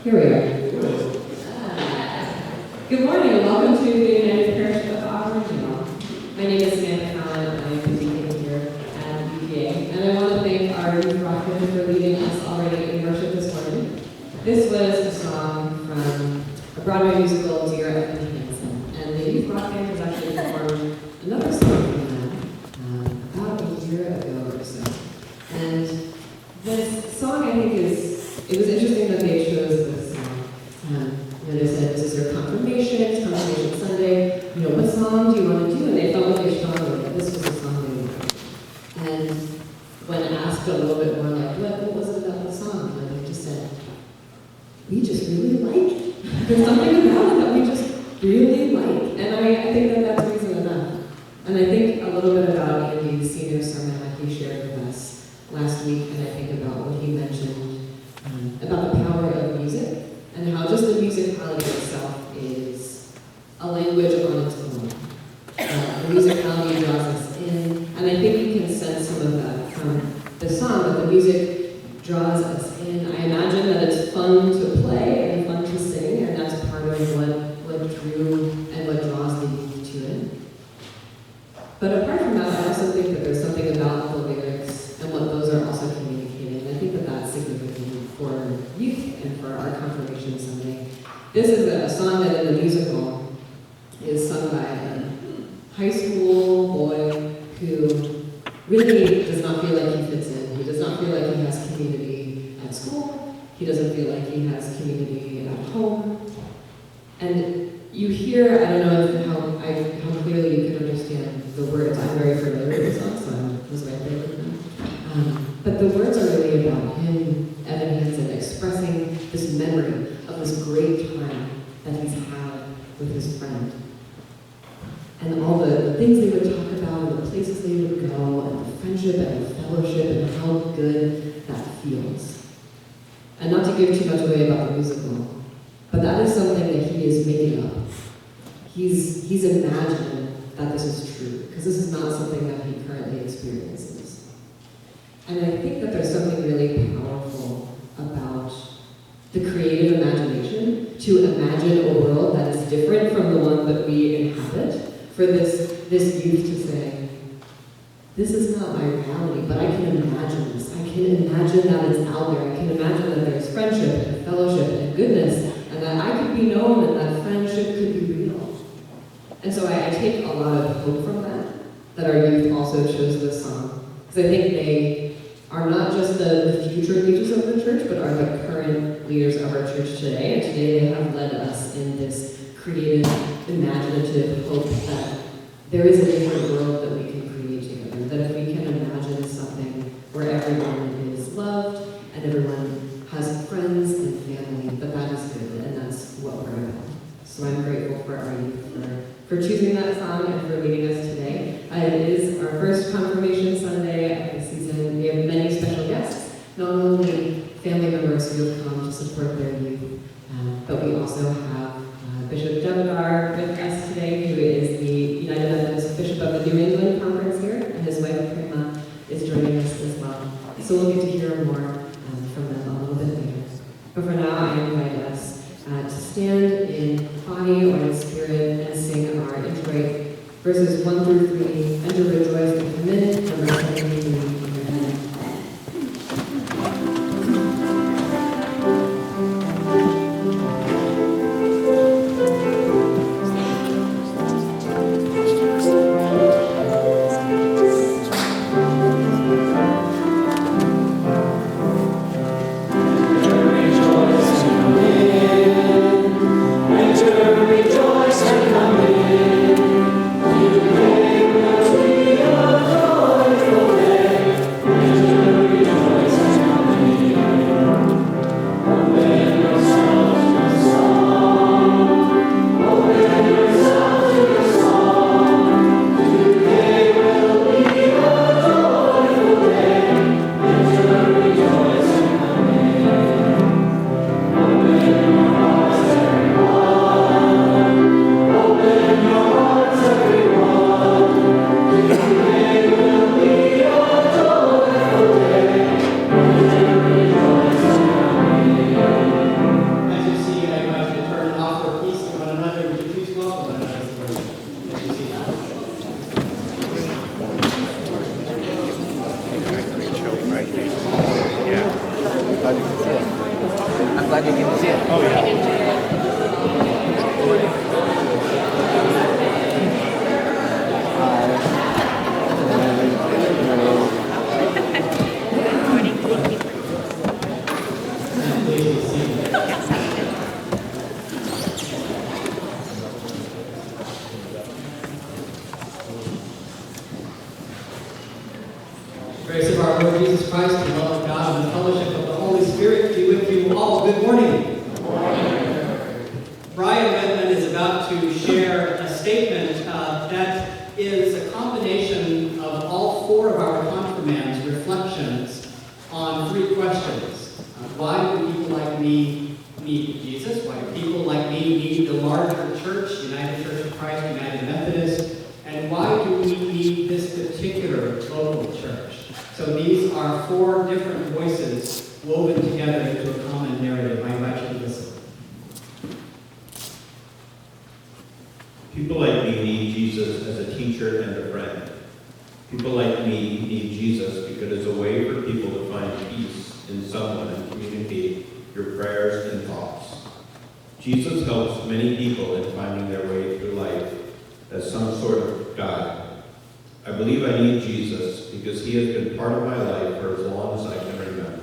Here we are. Good morning and welcome to the United Parish of Aboriginal. My name is Samantha Allen and I am the deacon here at UPA. And I want to thank our youth rockers for leading us already in worship this morning. This was a song from a Broadway musical, Dear Evan Hansen. And the youth rock band has actually performed another song from them about a year ago or so. And this song, I think, it was interesting that they chose this song. They said, this is your confirmation, it's Confirmation Sunday. What song do you want to do? And they felt really strongly that this was the song they wanted. And when asked a little bit more, like, what was it about the song? And they just said, we just really like it. There's something about it that we just really like. And I think that that's reason enough. And I think a little bit about Andy's senior sermon that he shared with us last week, and I think about what he mentioned about the power of music, and how just the musicality itself is a language on its own. The musicality draws us in, and I think we can sense some of that from the song, that the music draws us in. I imagine that it's fun to play and fun to sing, and that's part of what drew and what draws the youth to it. But apart from that, I also think that there's something about the lyrics and what those are also communicating. I think that that's significant for youth and for our confirmation Sunday. This is a song that in the musical is sung by a high school boy who really does not feel like he fits in. He does not feel like he has community at school. He doesn't feel like he has community at home. And you hear, I don't know how clearly you can understand the words. I'm very familiar with the song, so I was right there with them. But the words are really about him, Evan Hansen, expressing this memory of this great time that he's had with his friend. And all the things they would talk about, and the places they would go, and the friendship and the fellowship, and how good that feels. And not to give too much away about the musical, but that is something that he is making up. He's imagined that this is true, because this is not something that he currently experiences. And I think that there's something really powerful about the creative imagination to imagine a world that is different from the one that we inhabit, for this youth to say, this is not my reality, but I can imagine this. I can imagine that it's out there. I can imagine that there's friendship and fellowship and goodness, and that I could be known and that friendship could be real. And so I take a lot of hope from that our youth also chose this song. Because I think they are not just the future leaders of the church, but are the current leaders of our church today. And today they have led us in this creative, imaginative hope that there is a different world that we can create together. That if we can imagine something where everyone is loved and everyone has friends and family, that is good, and that's what we're about. So I'm grateful for our youth for choosing that song and for leading us today. It is our first Confirmation Sunday of the season. We have many special guests, not only family members who have come to support their youth, but we also have Bishop Devidar with us today, who is the United Methodist Bishop of the New England Conference here, and his wife Prima is joining us as well. So we'll get to hear more from them a little bit later. But for now, I invite us to stand in body or in spirit and sing our introit verses 1 through 3, and to rejoice and commit, number 73. Rejoice and come in. Grace of our Lord Jesus Christ, the love of God, and the fellowship of the Holy Spirit be with you all. Good morning. Good morning. Brian Redmond is about to share a statement that is a combination of all four of our confirmands' reflections on three questions. Why do people like me need Jesus? Why do people like me need the larger church, United Church of Christ, United Methodist? And why do we need this particular local church? So these are four different voices woven together into a common narrative. I invite you to listen. People like me need Jesus as a teacher and a friend. People like me need Jesus because it's a way for people to find peace in someone and communicate your prayers and thoughts. Jesus helps many people in finding their way through life as some sort of guide. I believe I need Jesus because he has been part of my life for as long as I can remember.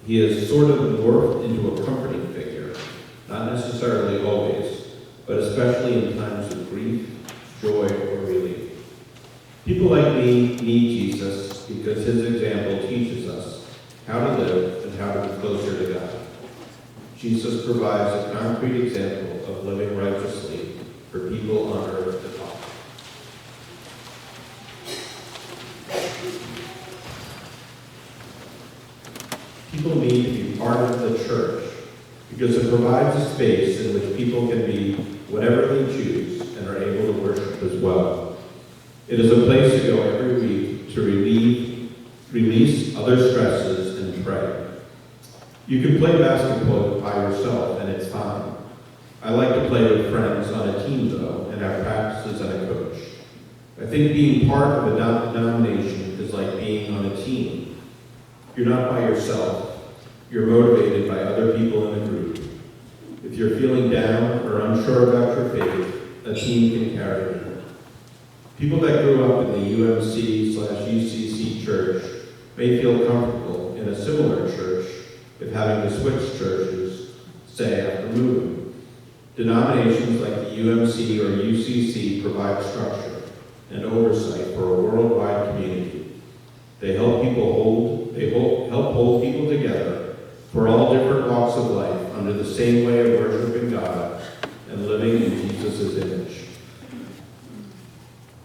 He has sort of morphed into a comforting figure, not necessarily always, but especially in times of grief, joy, or relief. People like me need Jesus because his example teaches us how to live and how to be closer to God. Jesus provides a concrete example of living righteously for people on earth to follow. People need to be part of the church because it provides a space in which people can be whatever they choose and are able to worship as well. It is a place to go every week to release other stresses and pray. You can play basketball by yourself and it's fine. I like to play with friends on a team though and have practices and a coach. I think being part of a denomination is like being on a team. You're not by yourself. You're motivated by other people in the group. If you're feeling down or unsure about your faith, a team can carry you. People that grew up in the UMC/UCC church may feel comfortable in a similar church if having to switch churches, say after moving. Denominations like the UMC or UCC provide structure and oversight for a worldwide community. They help help hold people together for all different walks of life under the same way of worshiping God and living in Jesus' image.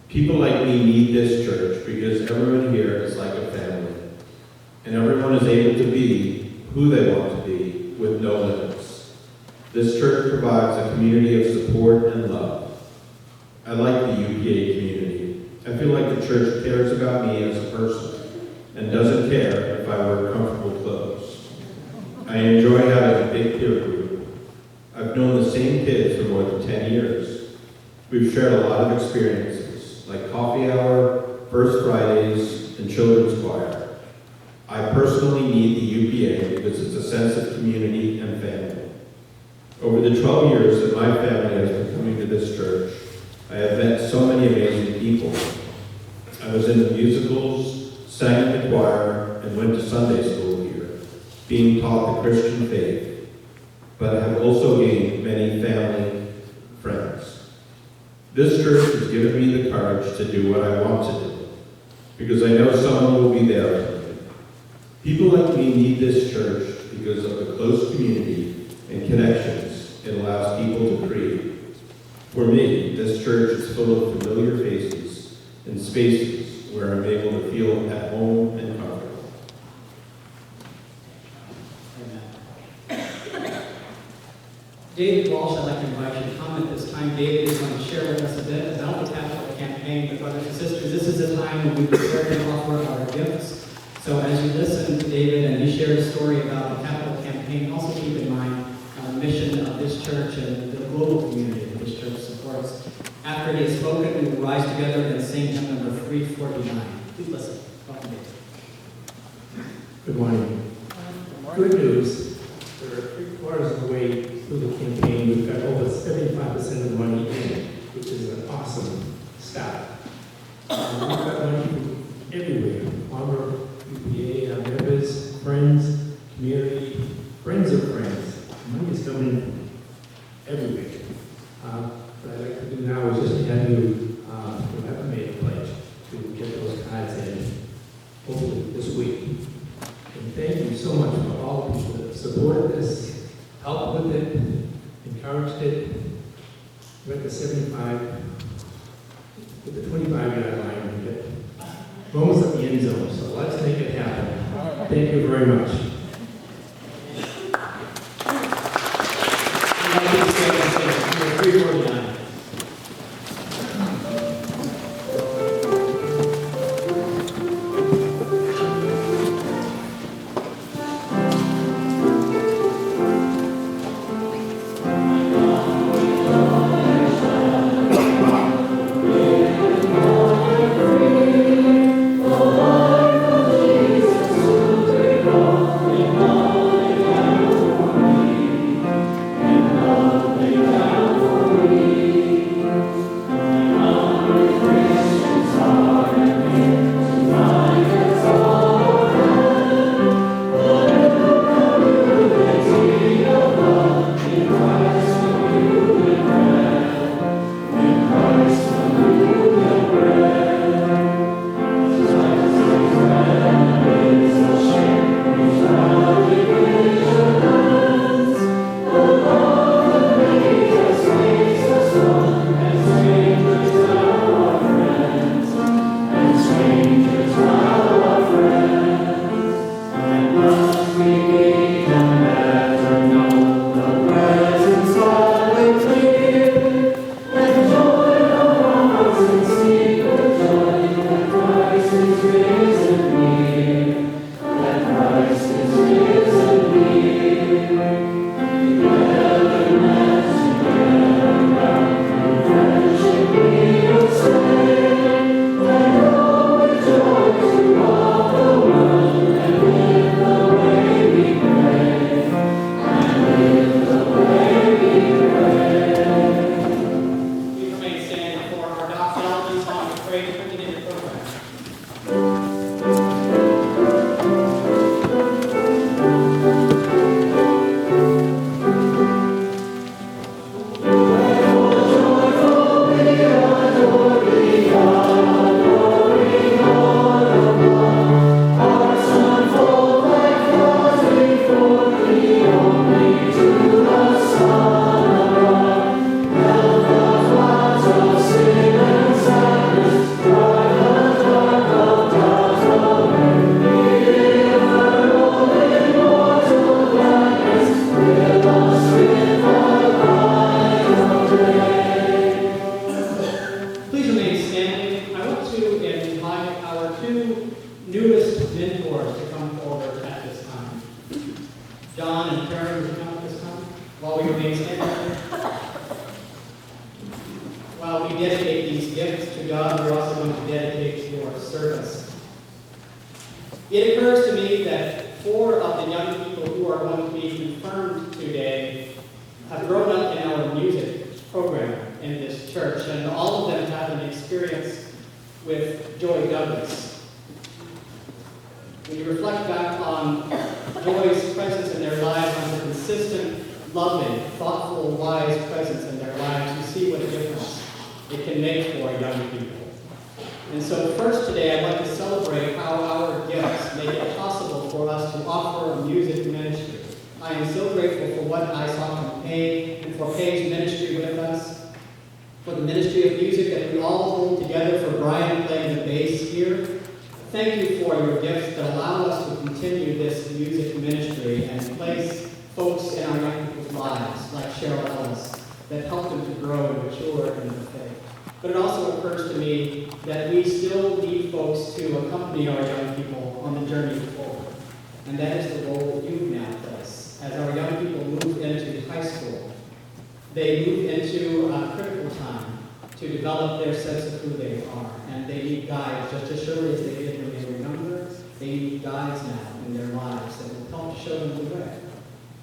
People like me need this church because everyone here is like a family, and everyone is able to be who they want to be with no limits. This church provides a community of support and love. I like the UPA community. I feel like the church cares about me as a person and doesn't care if I wear comfortable clothes. I enjoy having a big peer group. I've known the same kids for more than 10 years. We've shared a lot of experiences, like coffee hour, First Fridays, and children's choir. I personally need the UPA because it's a sense of community and family. Over the 12 years that my family has been coming to this church, I have met so many amazing people. I was in the musicals, sang in the choir, and went to Sunday school here, being taught the Christian faith, but have also gained many family friends. This church has given me the courage to do what I want to do, because I know someone will be there for me. People like me need this church because of the close community and connections it allows people to create. For me, this church is full of familiar faces and spaces where I'm able to feel at home and comfortable. Amen. David Walsh, I'd like to invite you to comment this time. David is going to share with us a bit about the capital campaign. But brothers and sisters, this is a time when we prepare to offer our gifts. So as you listen to David and he shared a story about the capital campaign, also keep in mind the mission of this church and the global community that this church supports. After he has spoken, we will rise together and sing hymn number 349. Please listen. Welcome, David. Good morning. Good news. We're 3/4 of the way through the campaign. We've got over 75% of the money in, which is an awesome start. We've got money from everywhere. Former UPA members, friends, community, friends of friends. Money is coming in everywhere. What I'd like to do now is just have you, whoever made a pledge, to get those cards in. hopefully this week. And thank you so much for all the people that supported this, helped with it, encouraged it. We're at the 75, with the 25-yard line. We're almost at the end zone, so let's make it happen. Thank you very much. Number 349.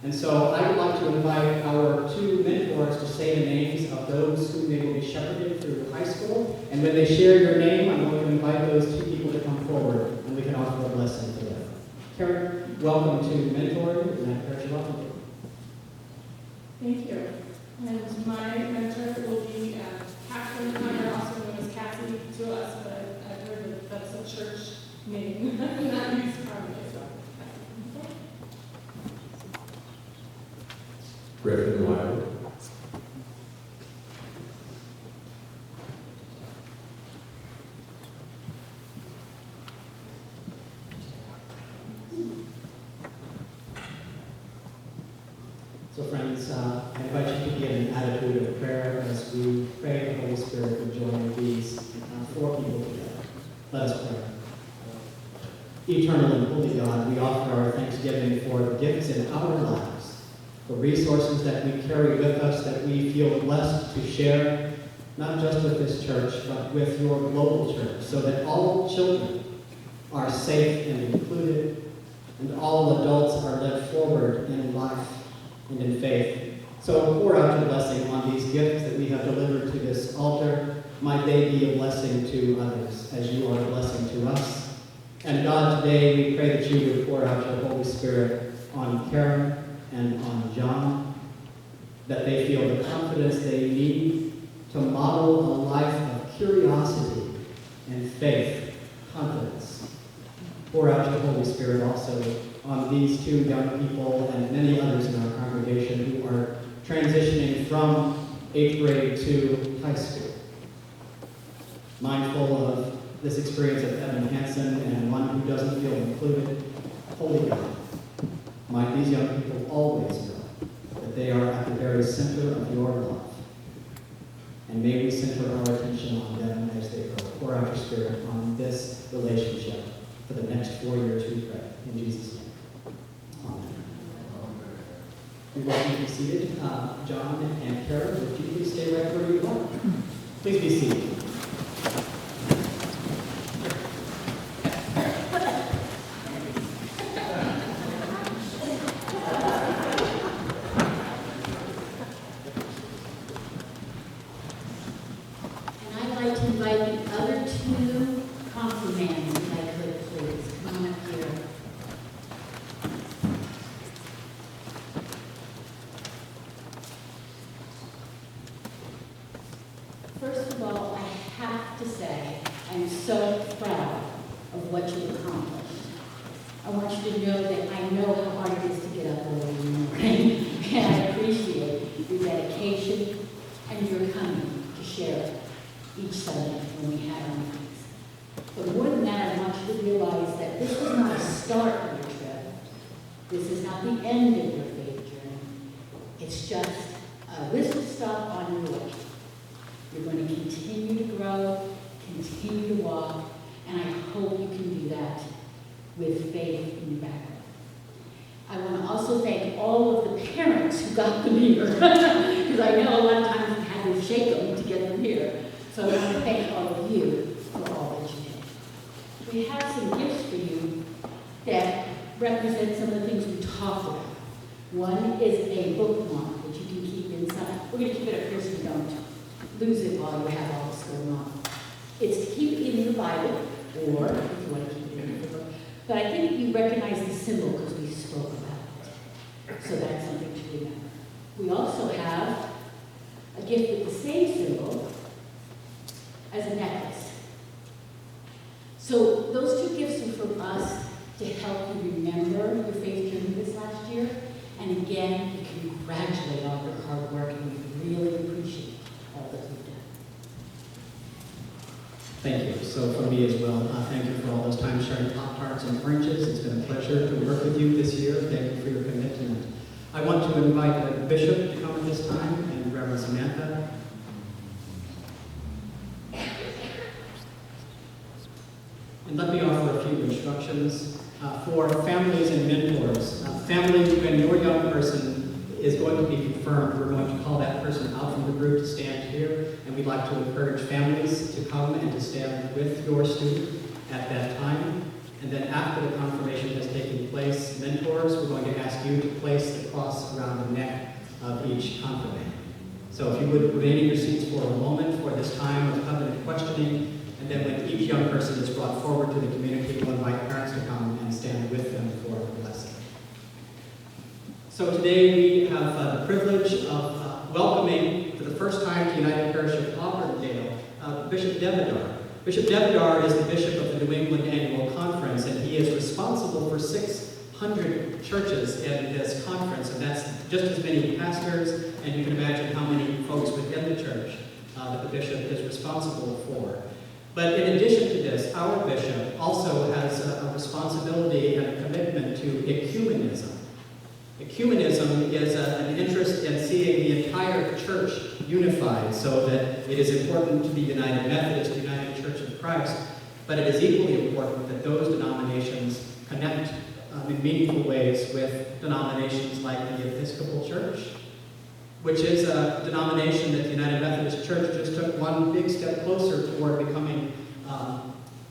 And so I would like to invite our two mentors to say the names of those whom they will be shepherding through high school. And when they share your name, I'm going to invite those two people to come forward and we can offer a blessing to them. Karen, welcome to mentoring, and I encourage you welcome. Thank you. And my mentor will be Catherine Hunter, also known as Cassie to us, but I've heard that that's a church name. Griffin Wilde. So friends, I invite you to be in an attitude of prayer as we pray the Holy Spirit will join these four people together. Let us pray. Eternal and holy God, we offer our thanksgiving for the gifts in our lives, for resources that we carry with us that we feel blessed to share, not just with this church, but with your global church, so that all children are safe and included, and all adults are led forward in life and in faith. So pour out your blessing on these gifts that we have delivered to this altar. Might they be a blessing to others as you are a blessing to us. And God, today we pray that you would pour out your Holy Spirit on Karen and on John, that they feel the confidence they need to model a life of curiosity and faith, confidence. Pour out your Holy Spirit also on these two young people and many others in our congregation who are transitioning from 8th grade to high school. Mindful of this experience of Evan Hansen and one who doesn't feel included, Holy God, might these young people always know that they are at the very center of your love. And may we center our attention on them as they grow. Pour out your Spirit on this relationship for the next 4 years, we pray. In Jesus' name. Amen. You're welcome to be seated. John and Karen, would you please stay right where you are? Please be seated. First of all, I have to say I'm so proud of what you've accomplished. I want you to know that I know how hard it is to get up early in the morning, and I appreciate your dedication and your coming to share each Sunday when we have our meetings. But more than that, I want you to realize that this is not a start of your trip. This is not the end of your faith journey. It's just a whistle stop on your way. You're going to continue to grow, continue to walk, and I hope you can do that with faith in your background. I want to also thank all of the parents who got them here, because I know a lot of times we had to shake them to get them here. So I want to thank all of you for all that you did. We have some gifts for you that represent some of the things we talked about. One is a bookmark that you can keep inside. We're going to keep it up here so you don't lose it while you have all this going on. It's to keep it in your Bible, or if you want to keep it in your book. But I think you recognize the symbol because we spoke about it. So that's something to remember. We also have a gift with the same symbol as a necklace. So those two gifts are from us to help you remember your faith journey this last year. And again, we congratulate all your hard work, and we really appreciate all that you've done. Thank you. So from me as well, thank you for all those times sharing Pop-Tarts and oranges. It's been a pleasure to work with you this year. Thank you for your commitment. I want to invite the Bishop to come at this time, and Reverend Samantha. And let me offer a few instructions for families and mentors. Family, when your young person is going to be confirmed, we're going to call that person out from the group to stand here, and we'd like to encourage families to come and to stand with your student at that time. And then after the confirmation has taken place, mentors, we're going to ask you to place the cross around the neck of each confirmand. So if you would remain in your seats for a moment for this time of covenant questioning, and then when each young person is brought forward to the community, we'll invite parents to come and stand with them for a blessing. So today we have the privilege of welcoming for the first time to United Parish of Auburndale, Bishop Devidar. Bishop Devidar is the bishop of the New England Annual Conference, and he is responsible for 6 100 churches in this conference, and that's just as many pastors, and you can imagine how many folks within the church that the bishop is responsible for. But in addition to this, our bishop also has a responsibility and a commitment to ecumenism. Ecumenism is an interest in seeing the entire church unified, so that it is important to be United Methodist, United Church of Christ, but it is equally important that those denominations connect in meaningful ways with denominations like the Episcopal Church, which is a denomination that the United Methodist Church just took one big step closer toward becoming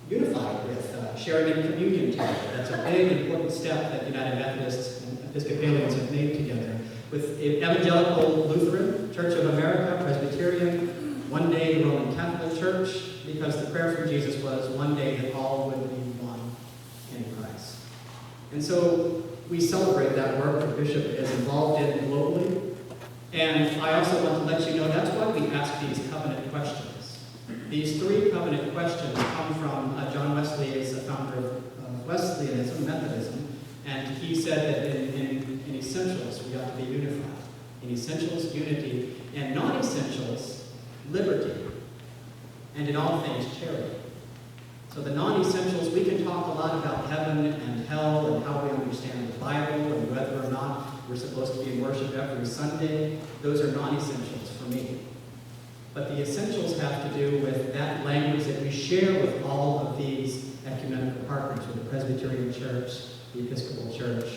unified with, sharing in communion together. That's a big, important step that United Methodists and Episcopalians have made together. With Evangelical Lutheran, Church of America, Presbyterian, one day the Roman Catholic Church, because the prayer from Jesus was one day that all would be one in Christ. And so we celebrate that work the bishop is involved in globally. And I also want to let you know that's why we ask these covenant questions. These 3 covenant questions come from John Wesley, is the founder of Wesleyanism, Methodism, and he said that in essentials we ought to be unified. In essentials, unity, and non-essentials, liberty, and in all things, charity. So the non-essentials, we can talk a lot about heaven and hell and how we understand the Bible and whether or not we're supposed to be in worship every Sunday. Those are non-essentials for me. But the essentials have to do with that language that we share with all of these ecumenical partners, with the Presbyterian Church, the Episcopal Church.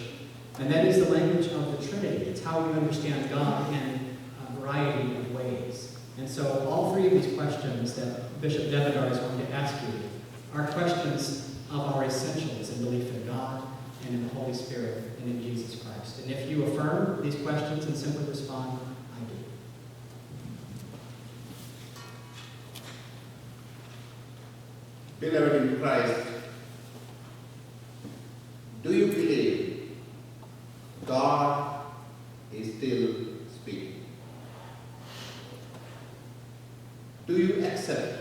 And that is the language of the Trinity. It's how we understand God in a variety of ways. And so all 3 of these questions that Bishop Devidar is going to ask you are questions of our essentials in belief in God and in the Holy Spirit and in Jesus Christ. And if you affirm these questions and simply respond, I do. Beloved in Christ, do you believe God is still speaking? Do you accept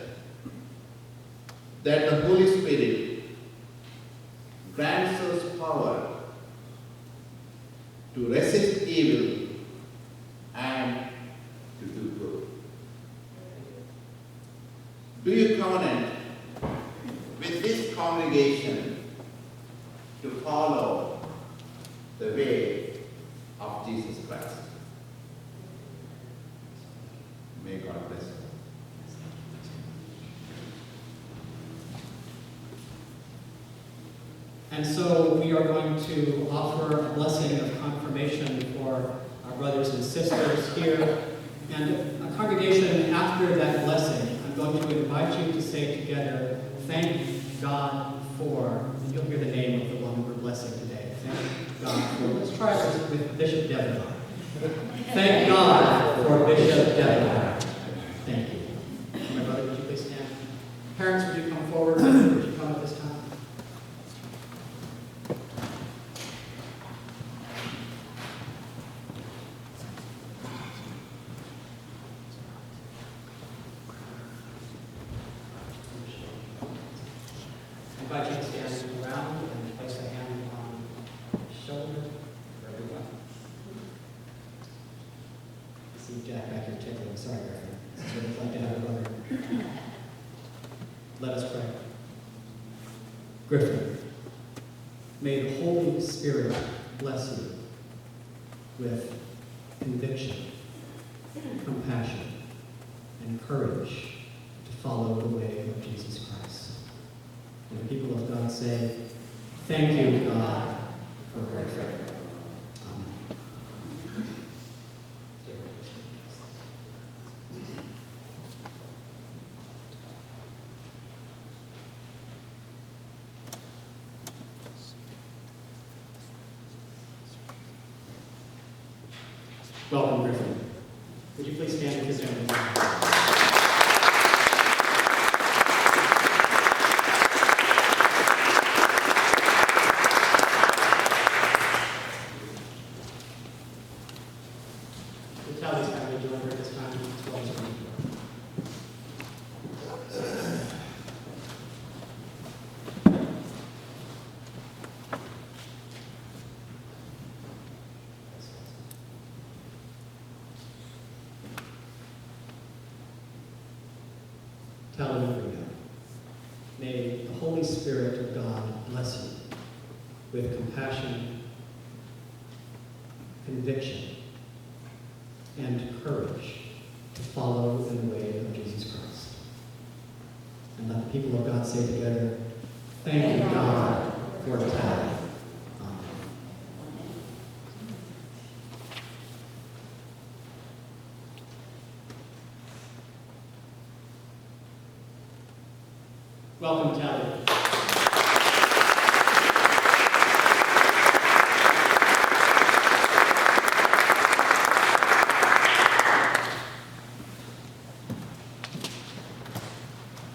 that the Holy Spirit grants us power to resist evil and to do good? Do you covenant with this congregation to follow the way of Jesus Christ? May God bless you. And so we are going to offer a blessing of confirmation for our brothers and sisters here. And a congregation, after that blessing, I'm going to invite you to say together, thank God for, and you'll hear the name of the one we're blessing today. Thank God for, let's try this with Bishop Devidar. Thank God for Bishop Devidar. Thank you. My brother, would you please stand? Parents, would you come forward? Would you come at this time? I invite you to stand around and place a hand on the shoulder for everyone. I see Jack back here tickling. Sorry, Griffin. It's what it's like to have a brother. Let us pray. Griffin, may the Holy Spirit bless you with conviction, compassion, and courage to follow the way of Jesus Christ. And the people of God say, thank you, God, for Griffin. Amen. Welcome, Griffin. Would you please stand and kiss him? The Talley's family joined her at this time as well as her. Talon and Reid. May the Holy Spirit of God bless you with compassion, conviction, and courage to follow in the way of Jesus Christ. And let the people of God say together, thank you, God, for Talon. Welcome, Tally.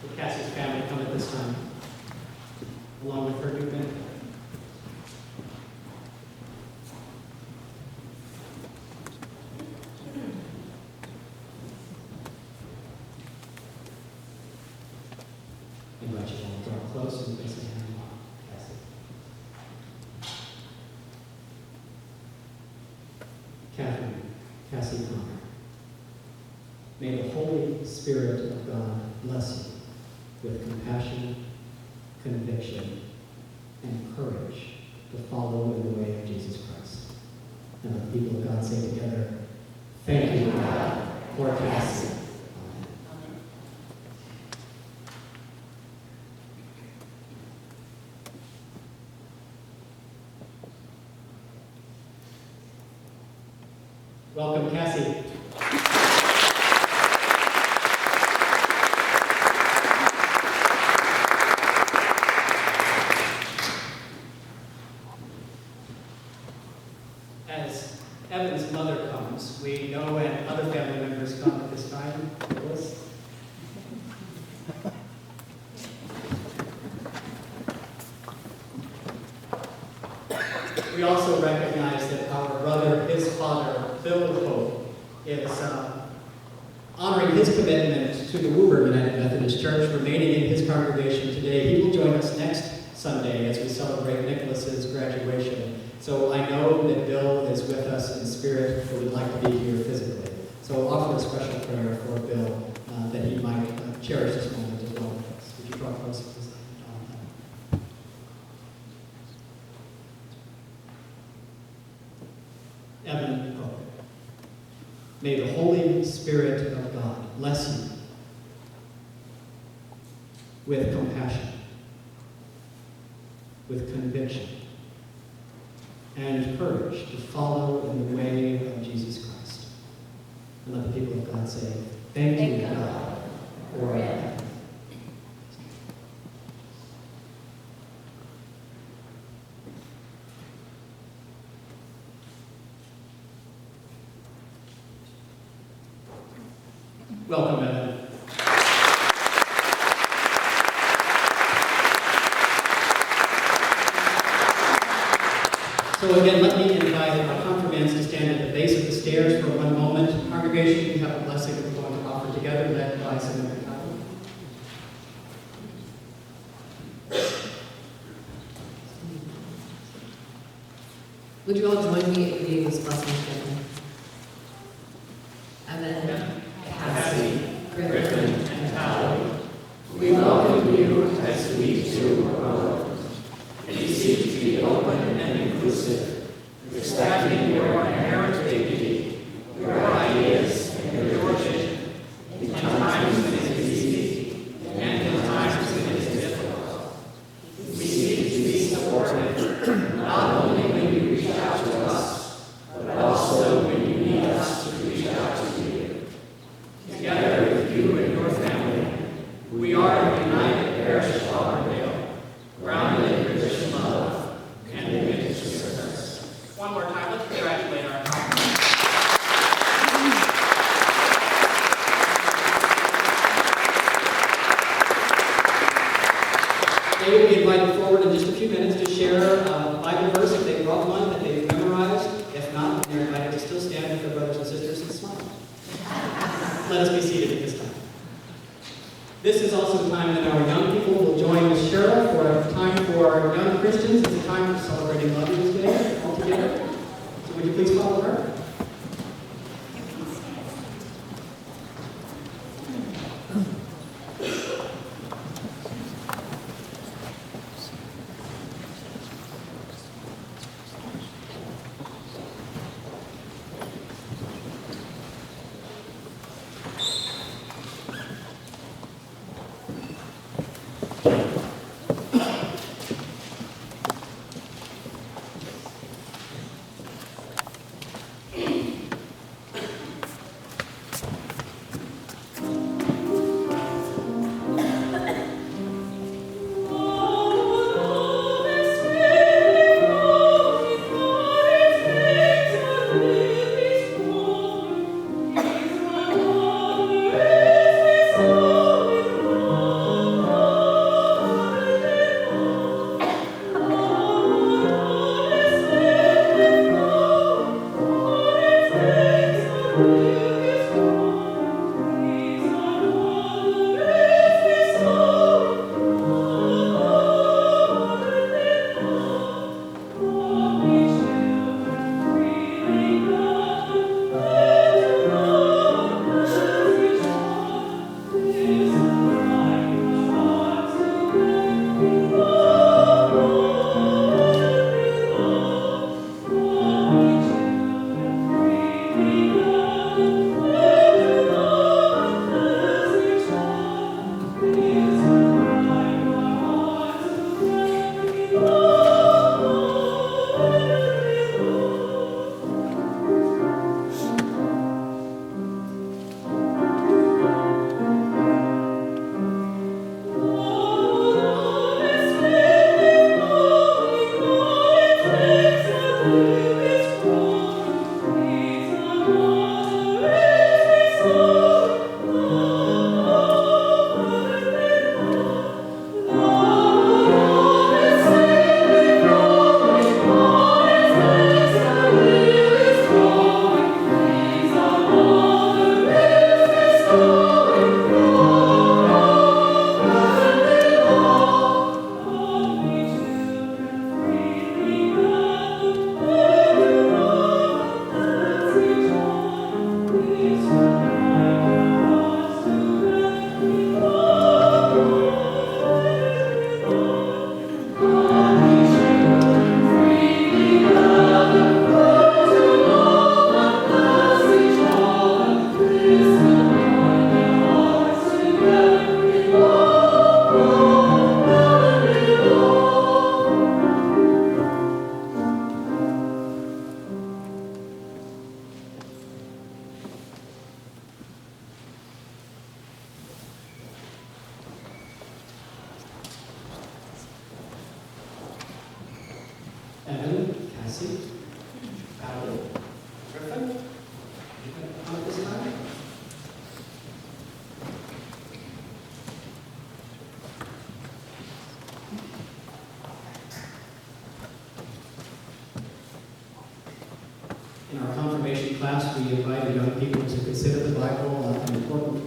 Will Cassie's family come at this time, along with her new band? I invite you all to draw close and place a hand on Cassie. Catherine, Cassie Connor. May the Holy Spirit of God bless you with compassion, conviction, and courage to follow in the way of Jesus Christ. And the people of God say together, thank you, God, for Cassie. Welcome, Cassie. As Evan's mother comes, we know and other family members come at this time. Phyllis. We also recognize that our brother, his father, Bill Hope, is honoring his commitment to the Woburn United Methodist Church, remaining in his congregation today. He will join us next Sunday as we celebrate Nicholas's graduation. So I know that Bill is with us in spirit, but would like to be here physically. So I'll offer a special prayer for Bill that he might cherish this moment as well with us. Would you draw close, please? Evan Hope. May the Holy Spirit of God bless you with compassion, with conviction, and courage to follow in the way of Jesus Christ. And let the people of God say, thank you, God, for it. Welcome, Evan. So again, let me invite our confirmands to stand at the base of the stairs for one moment. Congregation, we have a blessing that we're going to offer together, led by Senator Cowell. Would you all join me in reading this blessing together? Evan, Cassie, Griffin, and Tally, we welcome you as we too are. We seek to be open and inclusive, respecting your inherent dignity, your ideas, and your vision, in times when it is easy and in times when it is difficult. We seek to be supportive, not only when you reach out to us, but also when you need us to reach out to you. Together with you and your family, we are a united parish of Auburndale, grounded in Christian love and in ministry service. One more time, let's congratulate our confirmands. They will be invited forward in just a few minutes to share a Bible verse if they brought one that they've memorized. If not, they're invited to still stand with their brothers and sisters and smile. Let us be seated at this time. This is also the time that our young people will join with Cheryl for a time for young Christians. It's a time for celebrating Mother's Day all together. So would you please follow her?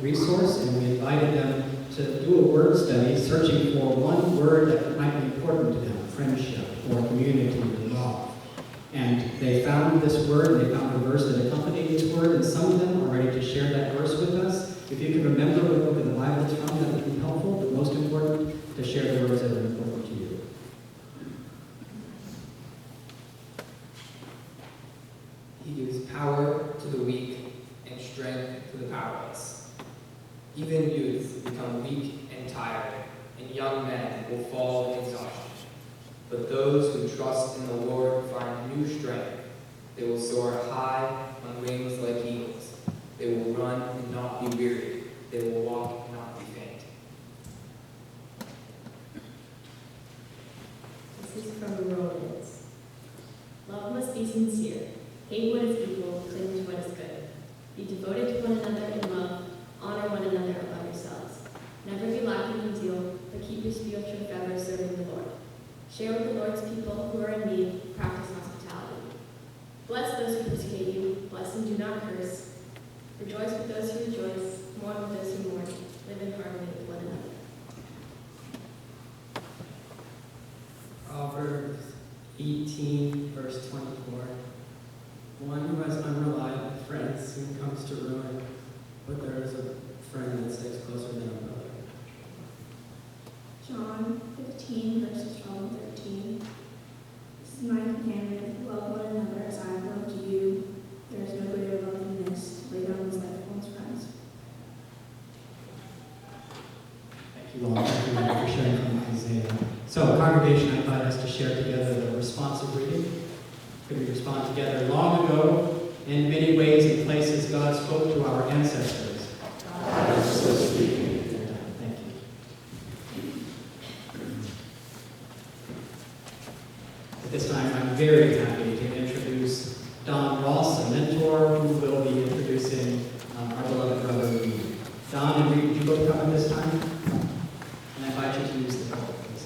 resource, and we invited them to do a word study searching for one word that might be important to them, friendship or community or love. And they found this word, and they found a verse that accompanied this word, and some of them are ready to share that verse with us. If you can remember what book of the Bible it's from, that would be helpful, but most important, to share the words that are important to you. He gives power to the weak and strength to the powerless. Even youths become weak and tired, and young men will fall in exhaustion. But those who trust in the Lord find new strength. They will soar high on wings like eagles. They will run and not be weary. They will walk and not be faint. This is from Romans. Love must be sincere. Hate what is evil, cling to what is good. Be devoted to one another in love. Honor one another above yourselves. Never be lacking in zeal, but keep your spiritual fervor serving the Lord. Share with the Lord's people who are in need. Practice hospitality. Bless those who persecute you. Bless and do not curse. Rejoice with those who rejoice. Mourn with those who mourn. Live in harmony with one another. Proverbs 18, verse 24. One who has unreliable friends soon comes to ruin, but there is a friend that sticks closer than a brother. John 15, verses 12 and 13. This is my commandment, love one another as I have loved you. There is no greater love than this, to lay down one's life for one's friends. Thank you all. Thank you all for sharing from Isaiah. So, congregation, I invite us to share together the responsive reading. Could we respond together? Long ago, in many ways and places, God spoke to our ancestors. Thank you. At this time, I'm very happy to introduce Don Ross, a mentor who will be introducing our beloved brother Reid. Don and Reid, would you both come at this time? And I invite you to use the pulpit, please.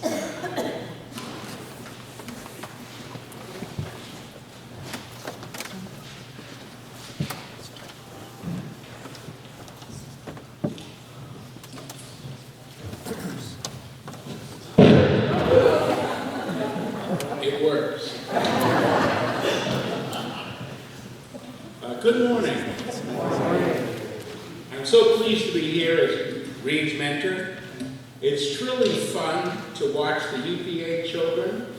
It works. Good morning. I'm so pleased to be here as Reid's mentor. It's truly fun to watch the UPA children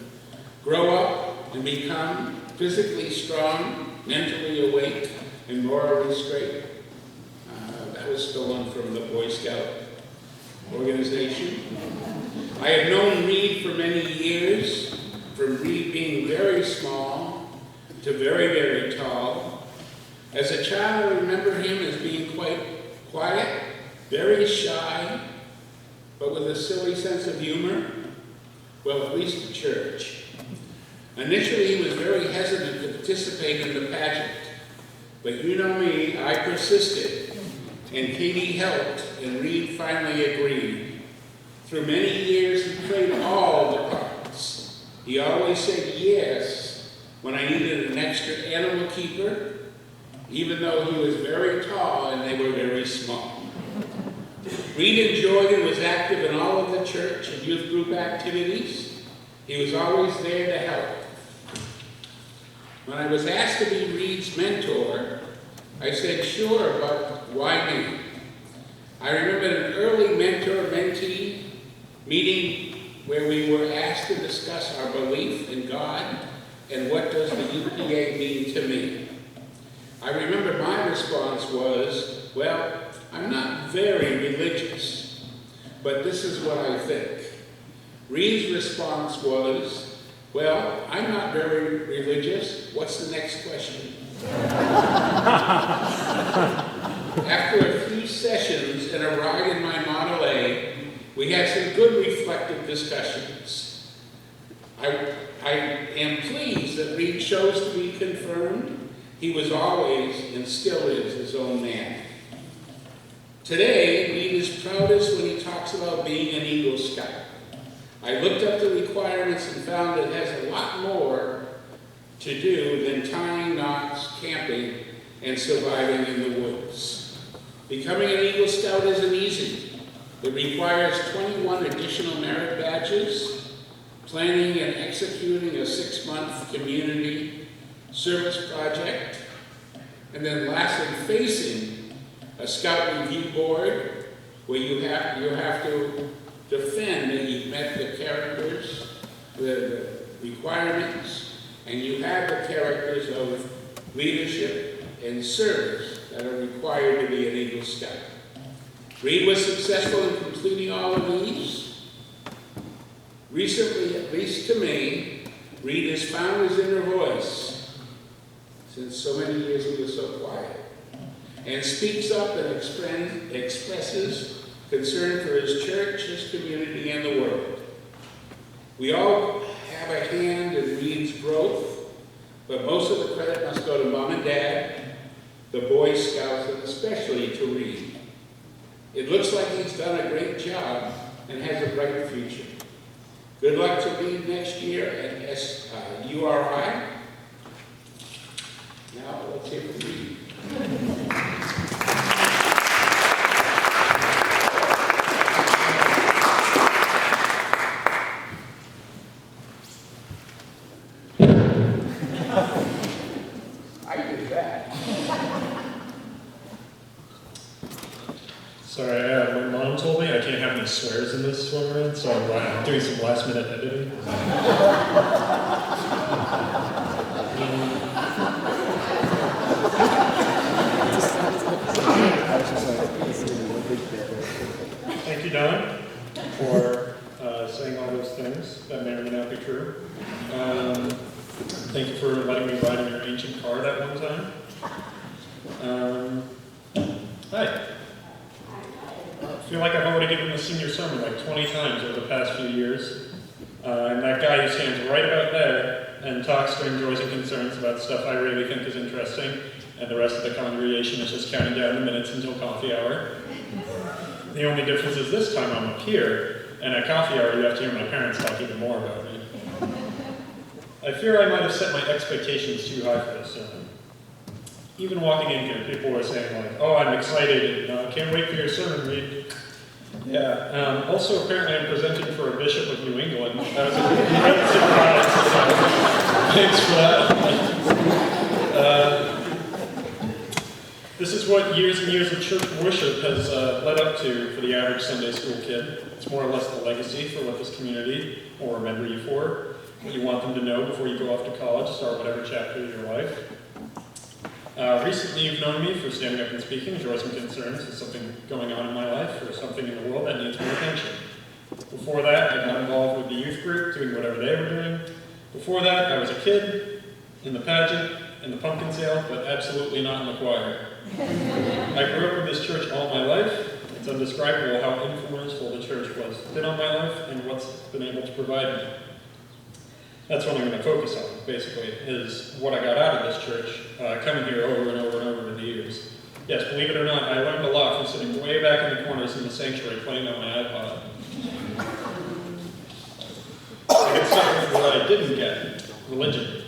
grow up and become physically strong, mentally awake, and morally straight. That was stolen from the Boy Scout organization. I have known Reid for many years, from Reid being very small to very, very tall. As a child, I remember him as being quite quiet, very shy, but with a silly sense of humor. Well, at least at church. Initially, he was very hesitant to participate in the pageant, but you know me, I persisted, and Katie helped, and Reid finally agreed. Through many years, he played all the parts. He always said yes when I needed an extra animal keeper, even though he was very tall and they were very small. Reid enjoyed and was active in all of the church and youth group activities. He was always there to help. When I was asked to be Reid's mentor, I said, sure, but why me? I remember an early mentor-mentee meeting where we were asked to discuss our belief in God and what does the UPA mean to me. I remember my response was, well, I'm not very religious, but this is what I think. Reid's response was, well, I'm not very religious. What's the next question? After a few sessions and a ride in my Model A, we had some good reflective discussions. I am pleased that Reid chose to be confirmed. He was always and still is his own man. Today, Reid is proudest when he talks about being an Eagle Scout. I looked up the requirements and found it has a lot more to do than tying knots, camping, and surviving in the woods. Becoming an Eagle Scout isn't easy. It requires 21 additional merit badges, planning and executing a 6-month community service project, and then lastly, facing a Scout Review Board where you have to defend that you've met the characters, the requirements, and you have the characters of leadership and service that are required to be an Eagle Scout. Reid was successful in completing all of these. Recently, at least to me, Reid has found his inner voice, since so many years he was so quiet, and speaks up and expresses concern for his church, his community, and the world. We all have a hand in Reid's growth, but most of the credit must go to Mom and Dad, the Boy Scouts, and especially to Reid. It looks like he's done a great job and has a bright future. Good luck to Reid next year at URI. Now let's hear from Reid. Sorry, my mom told me I can't have any swears in this swim run, so I'm doing some last-minute editing. Thank you, Don, for saying all those things that may or may not be true. Thank you for letting me ride in your ancient car that one time. Hi. I feel like I've already given the senior sermon like 20 times over the past few years. And that guy who stands right about there and talks during joys and concerns about stuff I really think is interesting, and the rest of the congregation is just counting down the minutes until coffee hour. The only difference is this time I'm up here, and at coffee hour you have to hear my parents talk even more about me. I fear I might have set my expectations too high for this sermon. Even walking in here, people were saying like, "Oh, I'm excited, and can't wait for your sermon, Reid." Yeah, also apparently I'm presenting for a bishop of New England. That was a great surprise, so thanks for that. This is what years and years of church worship has led up to for the average Sunday school kid. It's more or less the legacy for what this community will remember you for, what you want them to know before you go off to college, start whatever chapter of your life. Recently you've known me for standing up and speaking, joys and concerns, with something going on in my life or something in the world that needs more attention. Before that, I got involved with the youth group, doing whatever they were doing. Before that, I was a kid, in the pageant, in the pumpkin sale, but absolutely not in the choir. I grew up with this church all my life. It's undescribable how influential the church has been on my life and what's been able to provide me. That's what I'm going to focus on, basically, is what I got out of this church, coming here over and over and over in the years. Yes, believe it or not, I learned a lot from sitting way back in the corners in the sanctuary playing on my iPod. I could start with what I didn't get, religion.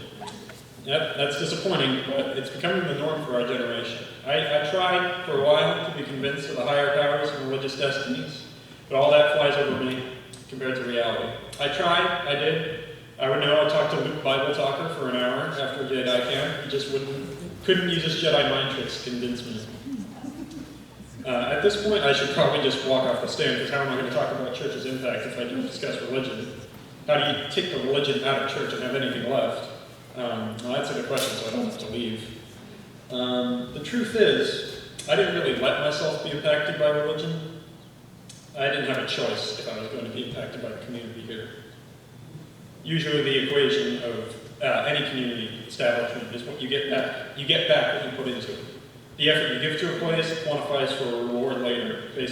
Yep, that's disappointing, but it's becoming the norm for our generation. I tried for a while to be convinced of the higher powers and religious destinies, but all that flies over me compared to reality. I tried, I did. I would know I talked to Luke Bible Talker for an hour after a Jedi camp. He just couldn't use his Jedi mind tricks to convince me. At this point, I should probably just walk off the stand, because how am I going to talk about church's impact if I don't discuss religion? How do you take the religion out of church and have anything left? Well, that's a good question, so I don't have to leave. The truth is, I didn't really let myself be impacted by religion. I didn't have a choice if I was going to be impacted by the community here. Usually the equation of any community establishment is what you get back. You get back what you put into it. The effort you give to a place quantifies for a reward later, based